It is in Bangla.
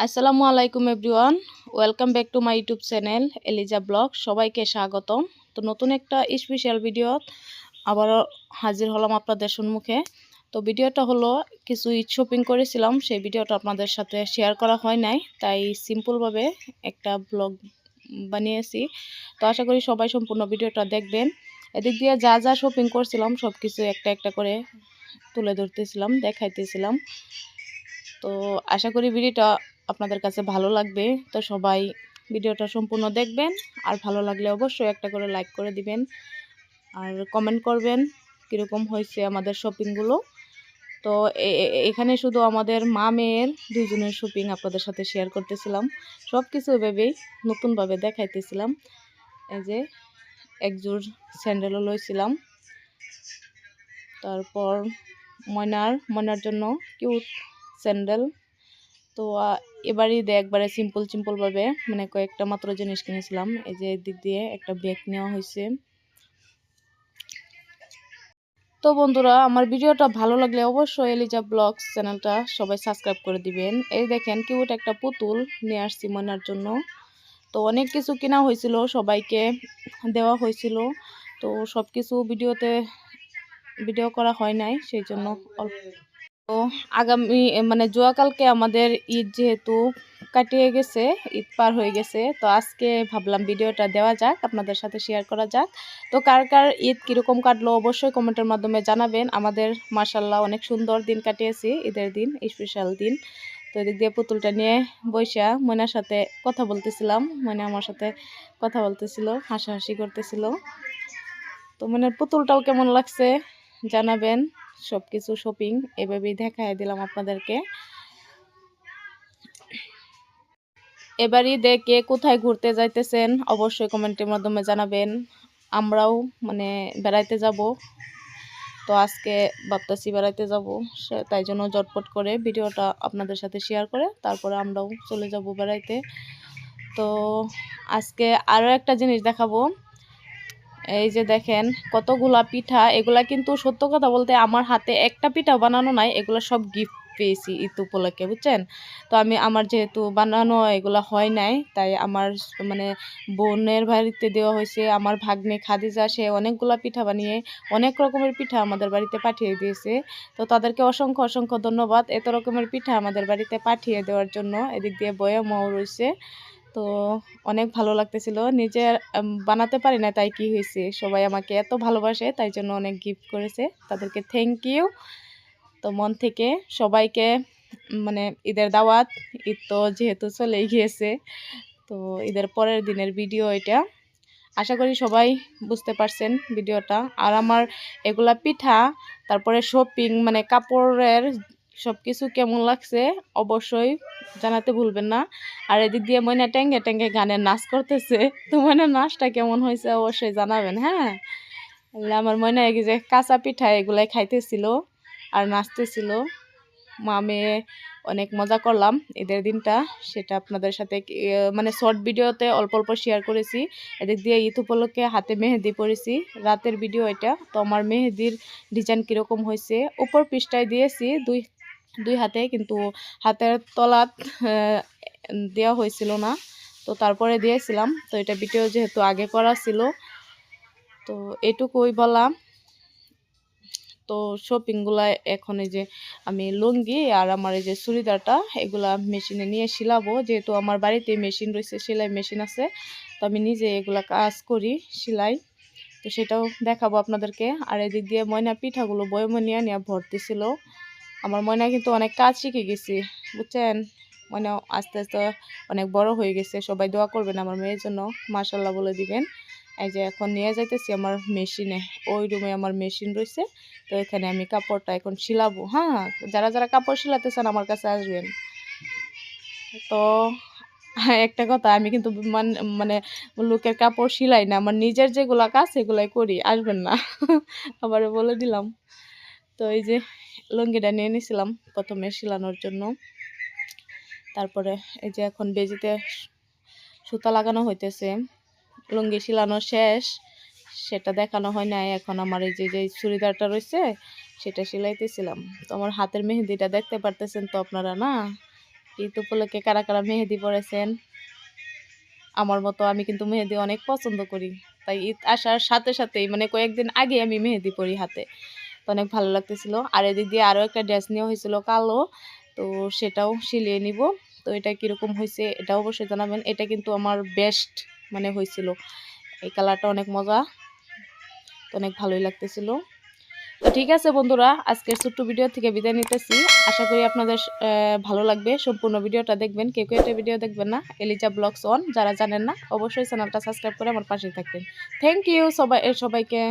আসসালামু আলাইকুম everyone, welcome back to my YouTube channel Eliza blog. সবাইকে স্বাগতম। তো নতুন একটা স্পেশাল ভিডিও আবারও হাজির হলাম আপনাদের সম্মুখে। তো ভিডিওটা হলো কিছু ঈদ শপিং করেছিলাম, সেই ভিডিওটা আপনাদের সাথে শেয়ার করা হয় নাই, তাই সিম্পলভাবে একটা ব্লগ বানিয়েছি। তো আশা করি সবাই সম্পূর্ণ ভিডিওটা দেখবেন। এদিক দিয়ে যা যা শপিং করছিলাম সব কিছু একটা একটা করে তুলে ধরতেছিলাম, দেখাইতেছিলাম। তো আশা করি ভিডিওটা আপনাদের কাছে ভালো লাগবে। তো সবাই ভিডিওটা সম্পূর্ণ দেখবেন, আর ভালো লাগলে অবশ্যই একটা করে লাইক করে দিবেন, আর কমেন্ট করবেন কীরকম হয়েছে আমাদের শপিংগুলো। তো এখানে শুধু আমাদের মা মেয়ের দুজনের শপিং আপনাদের সাথে শেয়ার করতেছিলাম। সব কিছু ভেবেই নতুনভাবে দেখাইতেছিলাম। এই যে একজোড় স্যান্ডেলও লইছিলাম, তারপর ময়নার জন্য কিউট স্যান্ডেল। তো এবারই একবারে সিম্পলভাবে মানে কয়েকটা মাত্র জিনিস কিনেছিলাম। এই যে দিক দিয়ে একটা ব্যাগ নেওয়া হয়েছে। তো বন্ধুরা, আমার ভিডিওটা ভালো লাগলে অবশ্যই এলিজা ব্লগস চ্যানেলটা সবাই সাবস্ক্রাইব করে দিবেন। এই দেখেন কিউট একটা পুতুল নিয়ে আসছি ময়নার জন্য। তো অনেক কিছু কেনা হয়েছিল, সবাইকে দেওয়া হয়েছিল। তো সব কিছু ভিডিও করা হয় নাই, সেই জন্য অল্প। তো আগামী মানে কালকে আমাদের ঈদ যেহেতু কাটিয়ে গেছে, ঈদ পার হয়ে গেছে, তো আজকে ভাবলাম ভিডিওটা দেওয়া যাক, আপনাদের সাথে শেয়ার করা যাক। তো কার কার ঈদ কীরকম কাটলো অবশ্যই কমেন্টের মাধ্যমে জানাবেন। আমাদের মাশাল্লাহ অনেক সুন্দর দিন কাটিয়েছি, ঈদের দিন, স্পেশাল দিন। তো এদিক দিয়ে পুতুলটা নিয়ে বৈশা ময়নার সাথে কথা বলতেছিলাম, ময়না আমার সাথে কথা বলতেছিল, হাসাহাসি করতেছিল। তো ময়নার পুতুলটাও কেমন লাগছে জানাবেন। সব কিছু শপিং এভাবেই দেখাই দিলাম আপনাদেরকে। এবারই দেখে কোথায় ঘুরতে যাইতেছেন অবশ্যই কমেন্টের মাধ্যমে জানাবেন। আমরাও মানে বেড়াইতে যাব, তো আজকে ভাবতেছি বেড়াইতে যাব, তাই জন্য জটপট করে ভিডিওটা আপনাদের সাথে শেয়ার করে তারপরে আমরাও চলে যাব বেড়াইতে। তো আজকে আরও একটা জিনিস দেখাবো। এই যে দেখেন কতগুলা পিঠা, এগুলা কিন্তু সত্য কথা বলতে আমার হাতে একটা পিঠা বানানো নাই, এগুলো সব গিফট পেয়েছি ঈদ উপলক্ষে, বুঝছেন। তো আমার যেহেতু বানানো এগুলা হয় নাই, তাই আমার মানে বোনের বাড়িতে দেওয়া হয়েছে। আমার ভাগ্নে খাদিজা, সে অনেকগুলা পিঠা বানিয়ে অনেক রকমের পিঠা আমাদের বাড়িতে পাঠিয়ে দিয়েছে। তো তাদেরকে অসংখ্য ধন্যবাদ এত রকমের পিঠা আমাদের বাড়িতে পাঠিয়ে দেওয়ার জন্য। এদিক দিয়ে বয়ামও রয়েছে। তো অনেক ভালো লাগতেছিল, নিজে বানাতে পারি না, তাই কি হয়েছে, সবাই আমাকে এত ভালোবাসে, তাই জন্য অনেক গিফট করেছে, তাদেরকে থ্যাংক ইউ। তো মন থেকে সবাইকে মানে ঈদের দাওয়াত। ঈদ তো যেহেতু চলেই গিয়েছে, তো ঈদের পরের দিনের ভিডিও এটা। আশা করি সবাই বুঝতে পারছেন ভিডিওটা। আর আমার এগুলা পিঠা, তারপরে শপিং মানে কাপড়ের সব কিছু কেমন লাগছে অবশ্যই জানাতে ভুলবেন না। আর এদিক দিয়ে ময়না ট্যাঙ্গে ট্যাঙ্গে গানের নাচ করতেছে, তো ময়না নাচটা কেমন হয়েছে অবশ্যই জানাবেন। হ্যাঁ, আমার ময়না এই যে কাঁচা পিঠা এগুলাই খাইতেছিল আর নাচতেছিল। মা মেয়ে অনেক মজা করলাম ঈদের দিনটা, সেটা আপনাদের সাথে মানে শর্ট ভিডিওতে অল্প অল্প শেয়ার করেছি। এদিক দিয়ে ঈদ উপলক্ষে হাতে মেহেদি পরেছি, রাতের ভিডিও এটা। তো আমার মেহেদির ডিজাইন কীরকম হয়েছে উপর পৃষ্ঠায় দিয়েছি দুই হাতে, কিন্তু হাতের তলাত দেওয়া হয়েছিল না, তো তারপরে দিয়েছিলাম। তো এটা ভিডিও যেহেতু আগে করা ছিল, তো এটুকুই বললাম। তো শপিংগুলা এখন এই যে আমি লুঙ্গি আর আমার এই যে চুড়িদারটা এগুলা মেশিনে নিয়ে সিলাবো, যেহেতু আমার বাড়িতে মেশিন রয়েছে, সেলাই মেশিন আছে। তো আমি নিজে এগুলা কাজ করি, সেলাই। তো সেটাও দেখাবো আপনাদেরকে। আর এদিক দিয়ে ময়না পিঠাগুলো বয়মে নিয়ে ভর্তি ছিল। আমার ময়না কিন্তু অনেক কাজ শিখে গেছি, বুঝছেন। ময়না আস্তে আস্তে অনেক বড় হয়ে গেছে। সবাই দোয়া করবেন আমার মেয়ের জন্য, মাশাল্লাহ বলে দিবেন। এই যে এখন নিয়ে যাইতেছি আমার মেশিনে, ওই রুমে আমার মেশিন রয়েছে। তো এখানে আমি কাপড়টা এখন সিলাবো। হ্যাঁ, যারা যারা কাপড় সিলাতে চান আমার কাছে আসবেন। তো একটা কথা, আমি কিন্তু মানে লোকের কাপড় সিলাই না, আমার নিজের যেগুলা কাজ সেগুলাই করি, আসবেন না। আবারও বলে দিলাম। তো এই যে লুঙ্গিটা নিয়ে নিয়েছিলাম প্রথমে সিলানোর জন্য, তারপরে এই যে এখন বেজিতে সুতা লাগানো হইতেছে। লুঙ্গি সিলানো শেষ, সেটা দেখানো হয় নাই। এখন আমার এই যে চুড়িদারটা রয়েছে সেটা সিলাইতেছিলাম। তো আমার হাতের মেহেদিটা দেখতে পারতেছেন তো আপনারা, না ঈদ উপলক্ষে কারা কারা মেহেদি পরেছেন আমার মতো। আমি কিন্তু মেহেদি অনেক পছন্দ করি, তাই ঈদ আসার সাথে সাথেই মানে কয়েকদিন আগে আমি মেহেদি পরি হাতে, তো অনেক ভালো লাগতেছিল। আর এদিক দিয়ে আরও একটা ড্রেস নেওয়া হয়েছিল কালো, তো সেটাও সিলিয়ে নিব। তো এটা কীরকম হয়েছে এটা অবশ্যই জানাবেন। এটা কিন্তু আমার বেস্ট মানে হয়েছিল, এই কালারটা অনেক মজা, তো অনেক ভালোই লাগতেছিল। তো ঠিক আছে বন্ধুরা, আজকের ছোট্ট ভিডিও থেকে বিদায় নিতেছি। আশা করি আপনাদের ভালো লাগবে। সম্পূর্ণ ভিডিওটা দেখবেন, কেউ কেউ এটা ভিডিও দেখবেন না। এলিজা ব্লগস ওয়ান যারা জানেন না অবশ্যই চ্যানেলটা সাবস্ক্রাইব করে আমার পাশে থাকবেন। থ্যাংক ইউ সবাইকে।